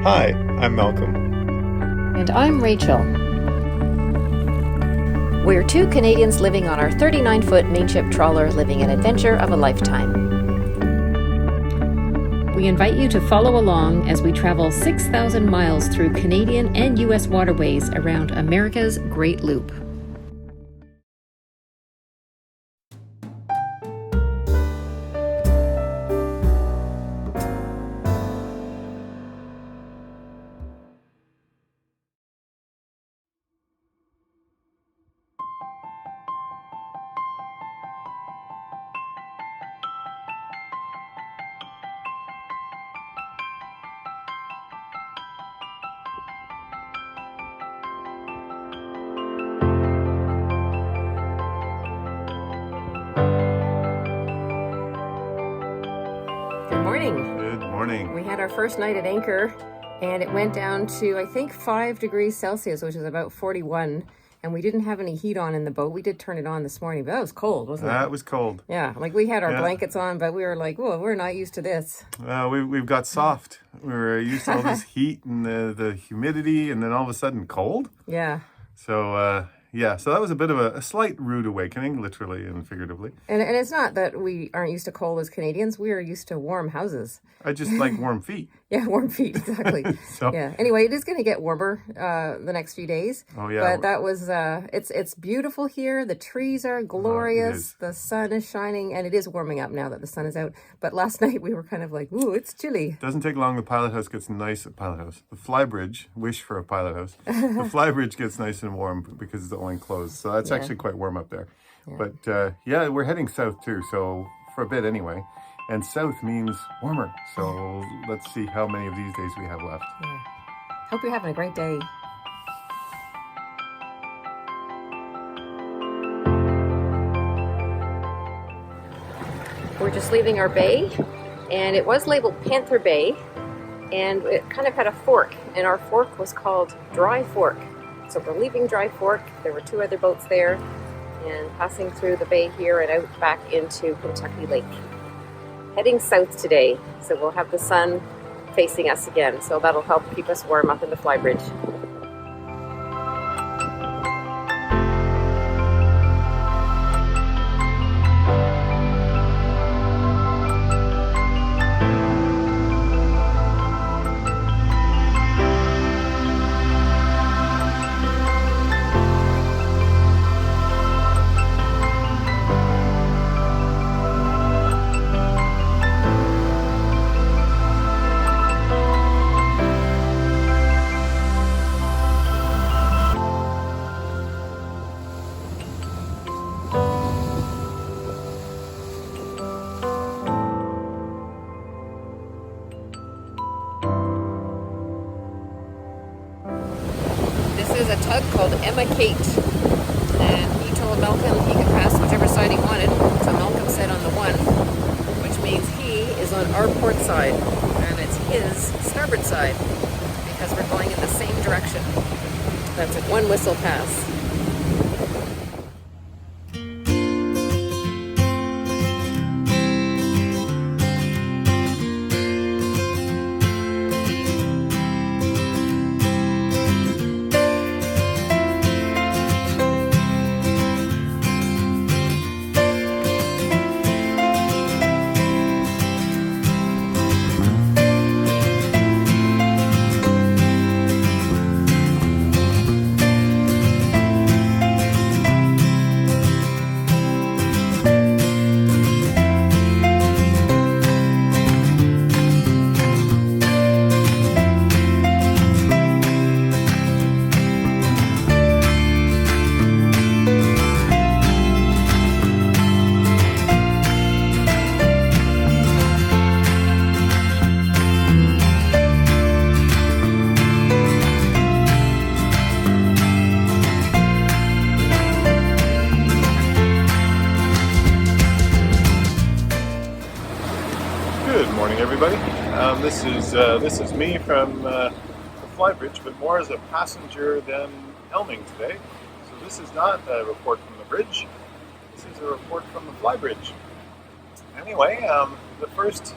Hi, I'm Malcolm. And I'm Rachel. We're two Canadians living on our 39-foot mainship trawler, living an adventure of a lifetime. We invite you to follow along as we travel 6,000 miles through Canadian and U.S. waterways around America's Great Loop. Good morning. We had our first night at anchor, and it went down to, I think, 5 degrees Celsius, which is about 41, and we didn't have any heat on in the boat. We did turn it on this morning, but that was cold, wasn't it? That was cold. Yeah, like we had our blankets on, but we were like, whoa, we're not used to this. We've got soft. We were used to all this heat and the humidity, and then all of a sudden cold. Yeah. So, so that was a bit of a slight rude awakening, literally and figuratively. And it's not that we aren't used to cold as Canadians. We are used to warm houses. I just like warm feet. Yeah, warm feet, exactly. Yeah. Anyway, it is going to get warmer the next few days. Oh, yeah. But that was, it's beautiful here. The trees are glorious. The sun is shining, and it is warming up now that the sun is out. But last night we were kind of like, ooh, it's chilly. Doesn't take long. The pilot house gets nice. Pilot house. The flybridge, wish for a pilot house. The flybridge gets nice and warm because it's all enclosed. So that's actually quite warm up there. Yeah. But we're heading south too. So for a bit anyway. And south means warmer. So let's see how many of these days we have left. Yeah. Hope you're having a great day. We're just leaving our bay, and it was labeled Panther Bay, and it kind of had a fork, and our fork was called Dry Fork. So we're leaving Dry Fork. There were 2 other boats there, and passing through the bay here and out back into Kentucky Lake. Heading south today, so we'll have the sun facing us again, so that'll help keep us warm up in the flybridge. Is a tug called Emma Kate, and he told Malcolm he could pass whichever side he wanted, so Malcolm said on the 1, which means he is on our port side and it's his starboard side because we're going in the same direction. That's a 1 whistle pass. Everybody, this is me from the flybridge, but more as a passenger than helming today. So this is not a report from the bridge. This is a report from the flybridge. Anyway, the first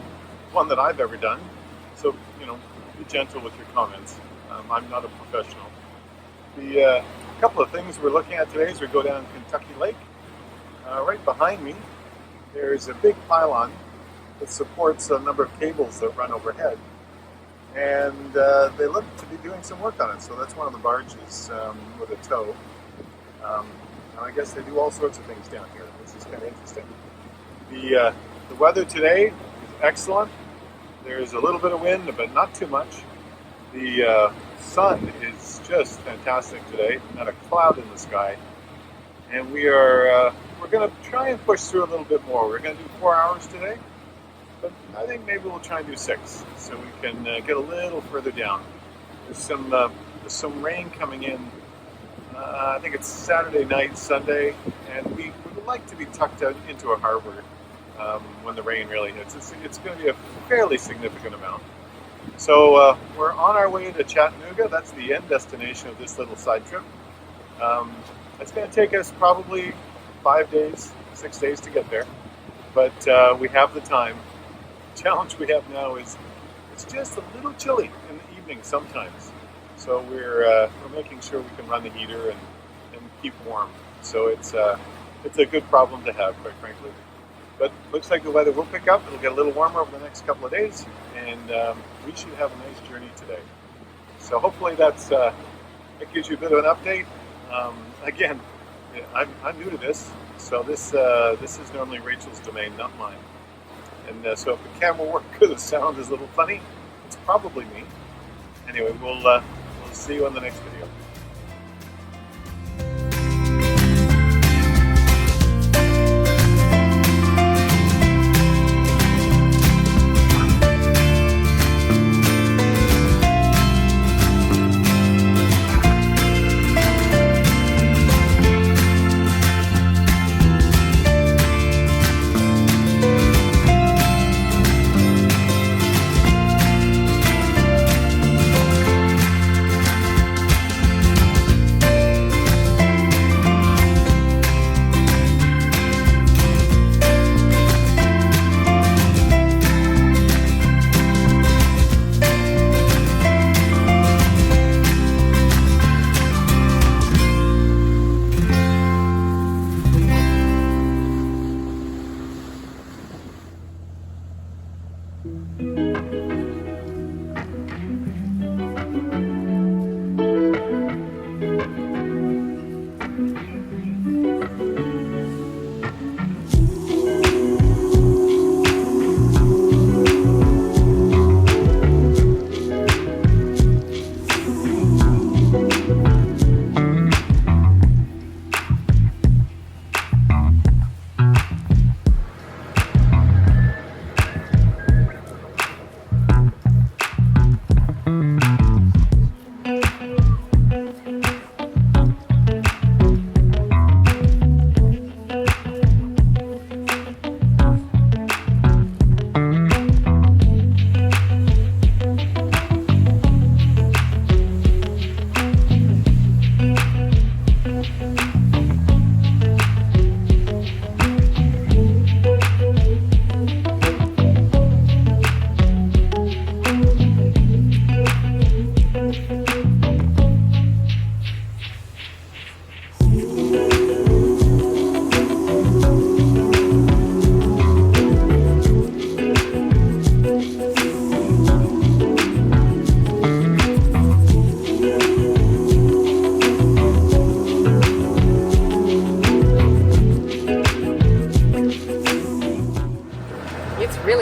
one that I've ever done. So be gentle with your comments. I'm not a professional. The couple of things we're looking at today as we go down Kentucky Lake. Right behind me, there's a big pylon that supports a number of cables that run overhead. And they look to be doing some work on it. So that's one of the barges with a tow. And I guess they do all sorts of things down here, which is kind of interesting. The weather today is excellent. There's a little bit of wind, but not too much. The sun is just fantastic today, not a cloud in the sky. And we're going to try and push through a little bit more. We're going to do 4 hours today, but I think maybe we'll try and do 6, so we can get a little further down. There's some rain coming in. I think it's Saturday night, Sunday, and we would like to be tucked out into a harbor when the rain really hits. It's going to be a fairly significant amount. So we're on our way to Chattanooga. That's the end destination of this little side trip. It's going to take us probably 5 days, 6 days to get there, but we have the time. The challenge we have now is it's just a little chilly in the evening sometimes. So we're making sure we can run the heater and keep warm. So it's a good problem to have, quite frankly. But looks like the weather will pick up. It'll get a little warmer over the next couple of days, and we should have a nice journey today. So hopefully that gives you a bit of an update. Again, I'm new to this, so this is normally Rachel's domain, not mine. And so if the camera work or the sound is a little funny, it's probably me. Anyway, we'll see you on the next video.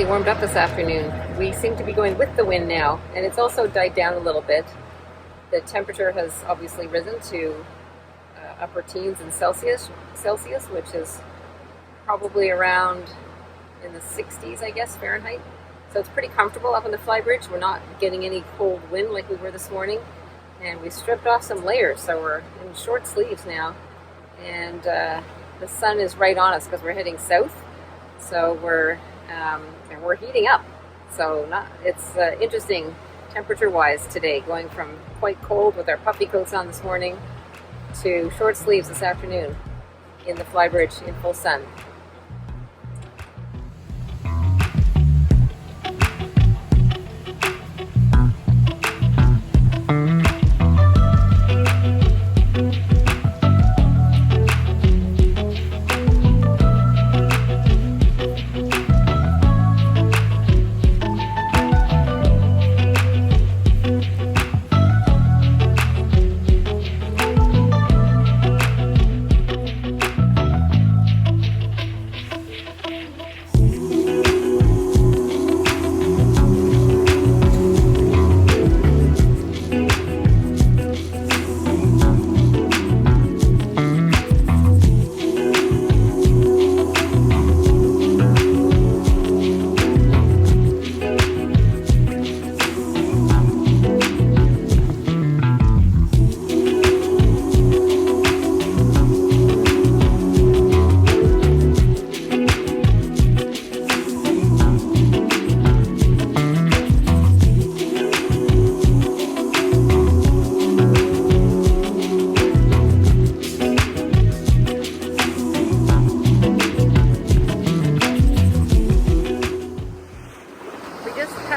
Warmed up this afternoon. We seem to be going with the wind now, and it's also died down a little bit. The temperature has obviously risen to upper teens in Celsius, which is probably around in the 60s, I guess, Fahrenheit. So it's pretty comfortable up on the flybridge. We're not getting any cold wind like we were this morning, and we stripped off some layers, so we're in short sleeves now. And the sun is right on us because we're heading south, so we're heating up. So it's interesting temperature-wise today, going from quite cold with our puffy coats on this morning to short sleeves this afternoon in the flybridge in full sun.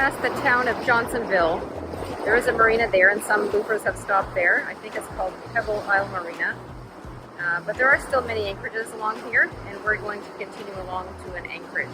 past the town of Johnsonville. There is a marina there, and some loopers have stopped there. I think it's called Pebble Isle Marina. But there are still many anchorages along here, and we're going to continue along to an anchorage.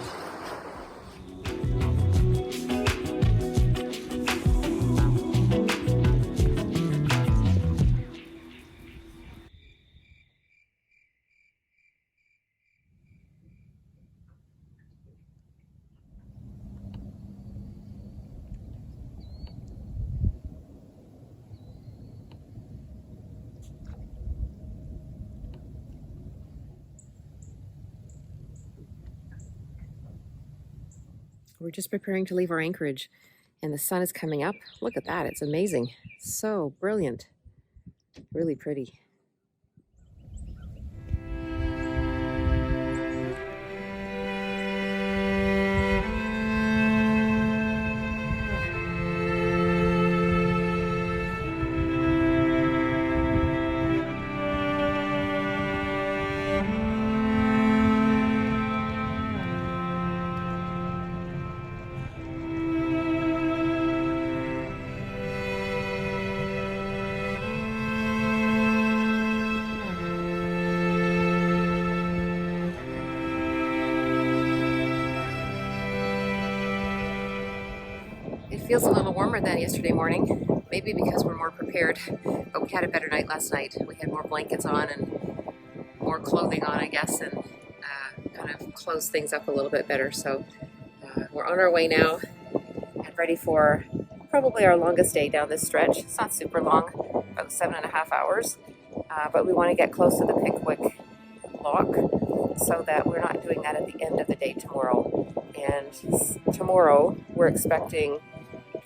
We're just preparing to leave our anchorage, and the sun is coming up. Look at that, it's amazing. So brilliant. Really pretty. It feels a little warmer than yesterday morning, maybe because we're more prepared, but we had a better night last night. We had more blankets on and more clothing on, I guess, and kind of closed things up a little bit better. So we're on our way now and ready for probably our longest day down this stretch. It's not super long, about 7.5 hours, but we want to get close to the Pickwick Lock so that we're not doing that at the end of the day tomorrow. And tomorrow we're expecting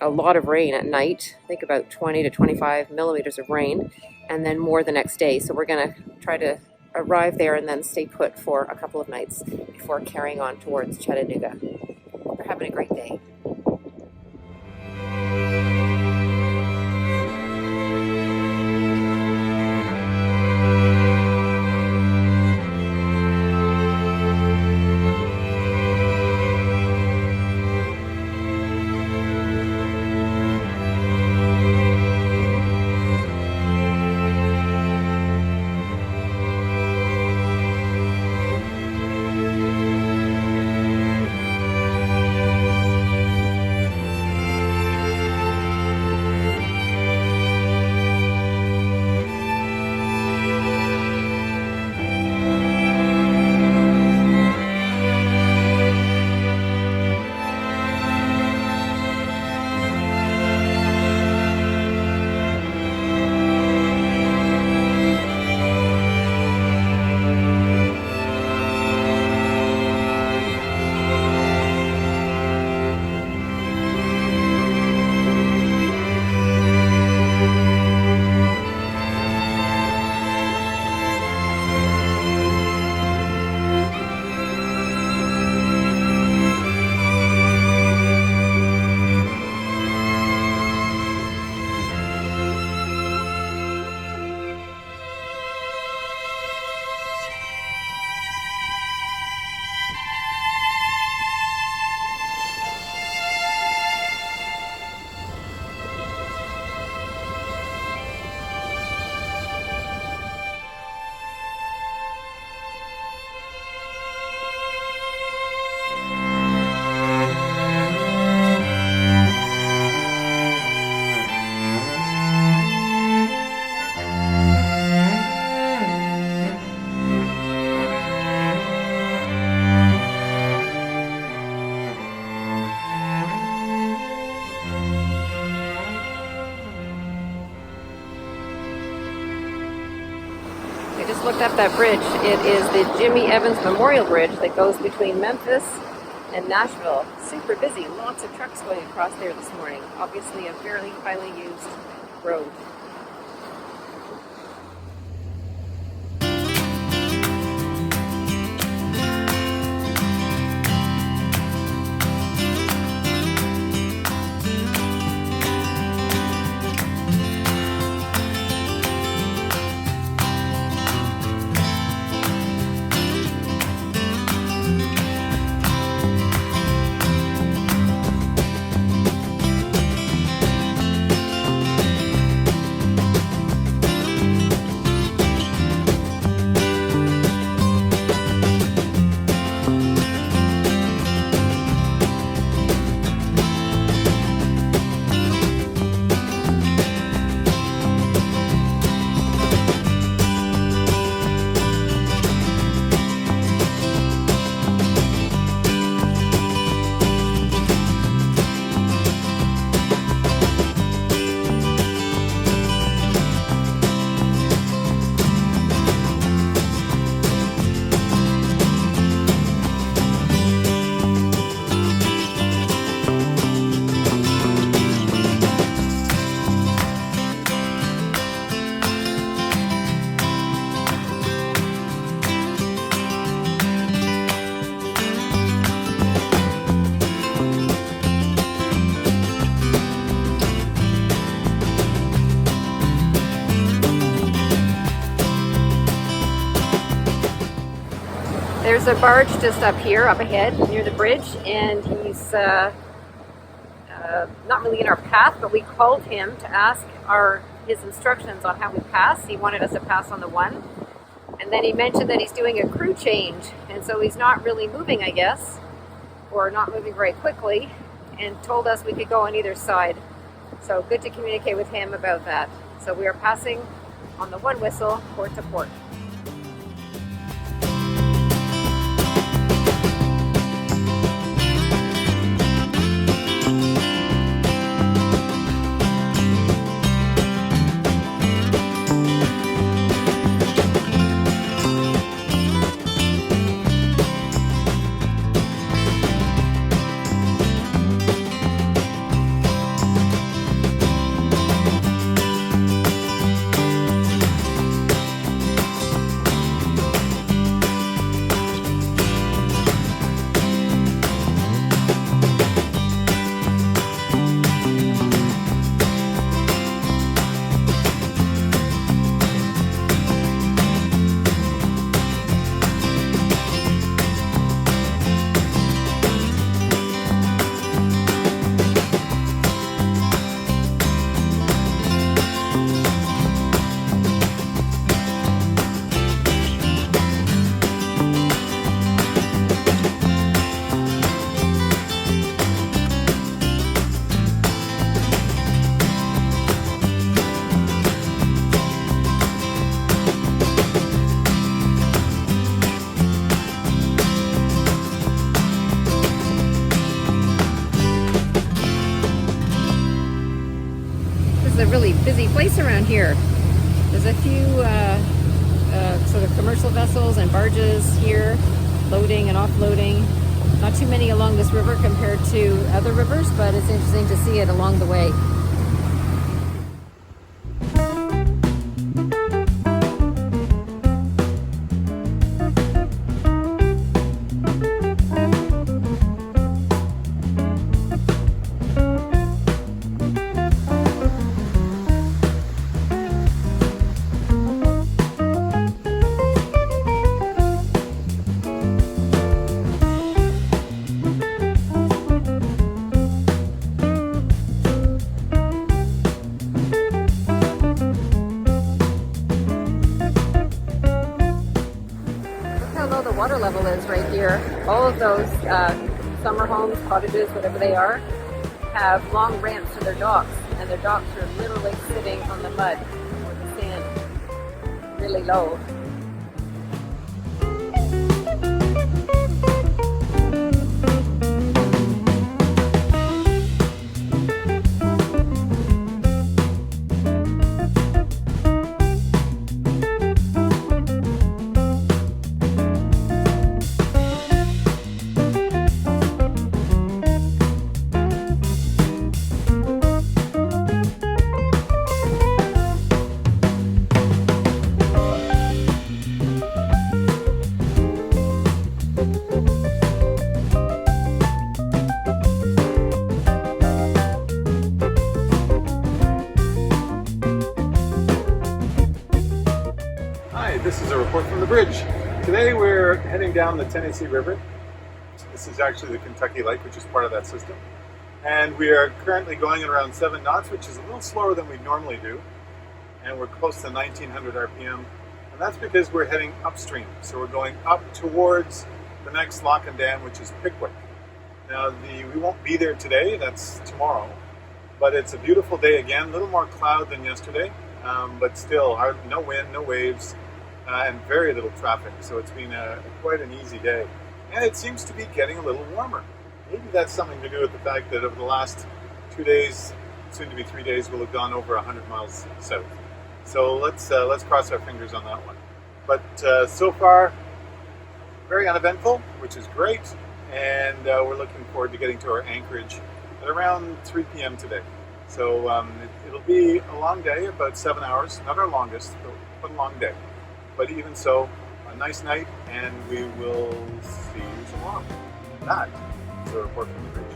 a lot of rain at night, I think about 20 to 25 millimeters of rain, and then more the next day. So we're going to try to arrive there and then stay put for a couple of nights before carrying on towards Chattanooga. We're having a great day. Just looked up that bridge. It is the Jimmy Evans Memorial Bridge that goes between Memphis and Nashville. Super busy, lots of trucks going across there this morning. Obviously a fairly highly used road. there's a barge just up here, up ahead, near the bridge, and he's not really in our path, but we called him to ask his instructions on how we pass. He wanted us to pass on the one, and then he mentioned that he's doing a crew change, and so he's not really moving, I guess, or not moving very quickly, and told us we could go on either side. So good to communicate with him about that. So we are passing on the one whistle, port to port. A really busy place around here. There's a few sort of commercial vessels and barges here, loading and offloading. Not too many along this river compared to other rivers, but it's interesting to see it along the way. Water level is right here. All of those summer homes, cottages, whatever they are, have long ramps to their docks, and their docks are literally sitting on the mud or the sand, really low. This is a report from the bridge. Today we're heading down the Tennessee River. This is actually the Kentucky Lake, which is part of that system. And we are currently going at around 7 knots, which is a little slower than we normally do. And we're close to 1900 RPM. And that's because we're heading upstream. So we're going up towards the next lock and dam, which is Pickwick. Now we won't be there today, that's tomorrow. But it's a beautiful day again, a little more cloud than yesterday. But still, no wind, no waves. And very little traffic, so it's been quite an easy day. And it seems to be getting a little warmer. Maybe that's something to do with the fact that over the last 2 days, soon to be 3 days, we'll have gone over 100 miles south. So let's cross our fingers on that one. But so far, very uneventful, which is great. And we're looking forward to getting to our anchorage at around 3 p.m. today. So it'll be a long day, about 7 hours, not our longest, but a long day. But even so, a nice night, and we will see you tomorrow. That is a report from the bridge.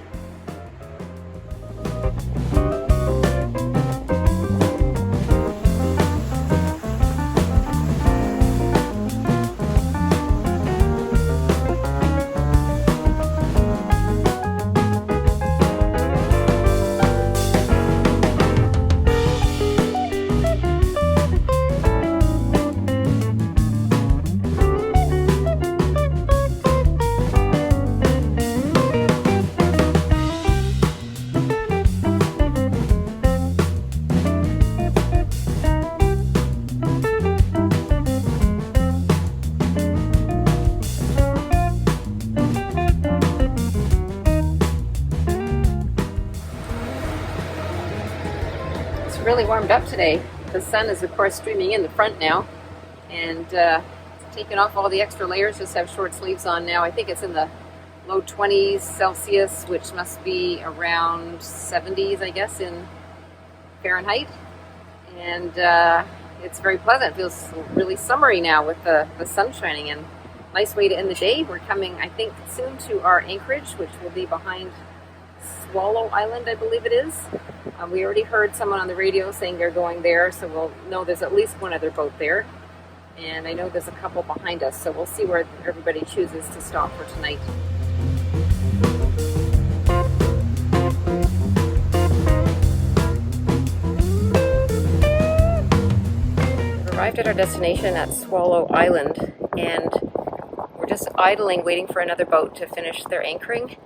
really warmed up today. The sun is of course streaming in the front now, and taking off all the extra layers, just have short sleeves on now. I think it's in the low 20s Celsius, which must be around 70s, I guess, in Fahrenheit. And it's very pleasant. It feels really summery now with the sun shining in. Nice way to end the day. We're coming, I think, soon to our anchorage, which will be behind Swallow Island, I believe it is. We already heard someone on the radio saying they're going there, so we'll know there's at least one other boat there. And I know there's a couple behind us, so we'll see where everybody chooses to stop for tonight. We've arrived at our destination at Swallow Island, and we're just idling, waiting for another boat to finish their anchoring.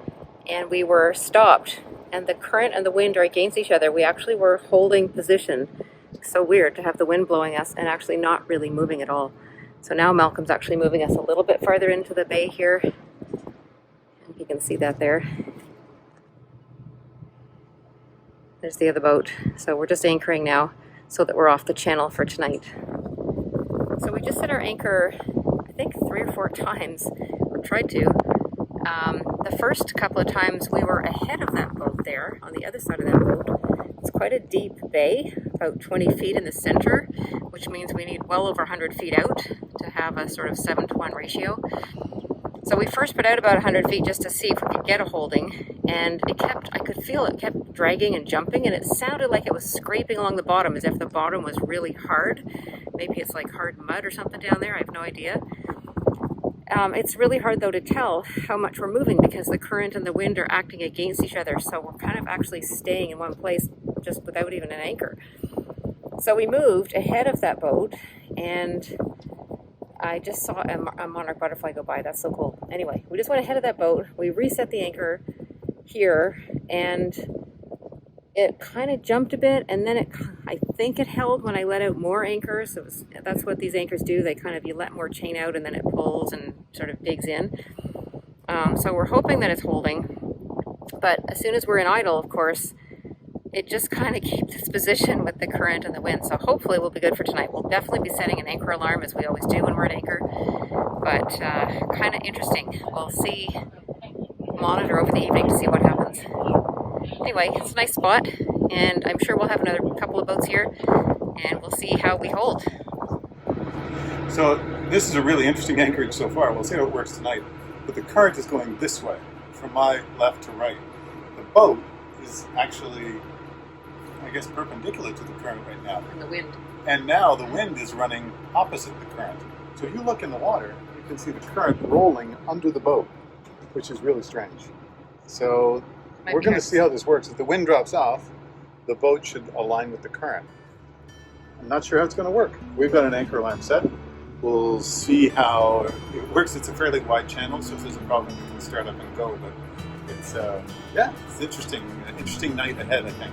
And we were stopped, and the current and the wind are against each other. We actually were holding position. So weird to have the wind blowing us and actually not really moving at all. So now Malcolm's actually moving us a little bit farther into the bay here. You can see that there. There's the other boat. So we're just anchoring now so that we're off the channel for tonight. So we just set our anchor, I think 3 or 4 times, or tried to. The first couple of times we were ahead of that boat there, on the other side of that boat. It's quite a deep bay, about 20 feet in the center, which means we need well over 100 feet out to have a sort of 7-to-1 ratio. So we first put out about 100 feet just to see if we could get a holding, and I could feel it kept dragging and jumping, and it sounded like it was scraping along the bottom as if the bottom was really hard. Maybe it's like hard mud or something down there, I have no idea. It's really hard though to tell how much we're moving because the current and the wind are acting against each other, so we're kind of actually staying in one place just without even an anchor. So we moved ahead of that boat, and I just saw a monarch butterfly go by. That's so cool. Anyway, we just went ahead of that boat. We reset the anchor here, and it kind of jumped a bit, and then I think it held when I let out more anchors. That's what these anchors do. They kind of, you let more chain out and then it pulls and sort of digs in. So we're hoping that it's holding, but as soon as we're in idle, of course, it just kind of keeps its position with the current and the wind. So hopefully we'll be good for tonight. We'll definitely be setting an anchor alarm as we always do when we're at anchor, but kind of interesting. We'll see, monitor over the evening to see what happens. Anyway, it's a nice spot, and I'm sure we'll have another couple of boats here, and we'll see how we hold. So this is a really interesting anchorage so far. We'll see how it works tonight. But the current is going this way, from my left to right. The boat is actually, I guess, perpendicular to the current right now. And the wind. And now the wind is running opposite the current. So if you look in the water, you can see the current rolling under the boat, which is really strange. So we're going to see how this works. If the wind drops off, the boat should align with the current. I'm not sure how it's going to work. We've got an anchor alarm set. We'll see how it works. It's a fairly wide channel, so if there's a problem, we can start up and go. But it's, yeah, it's interesting. An interesting night ahead, I think.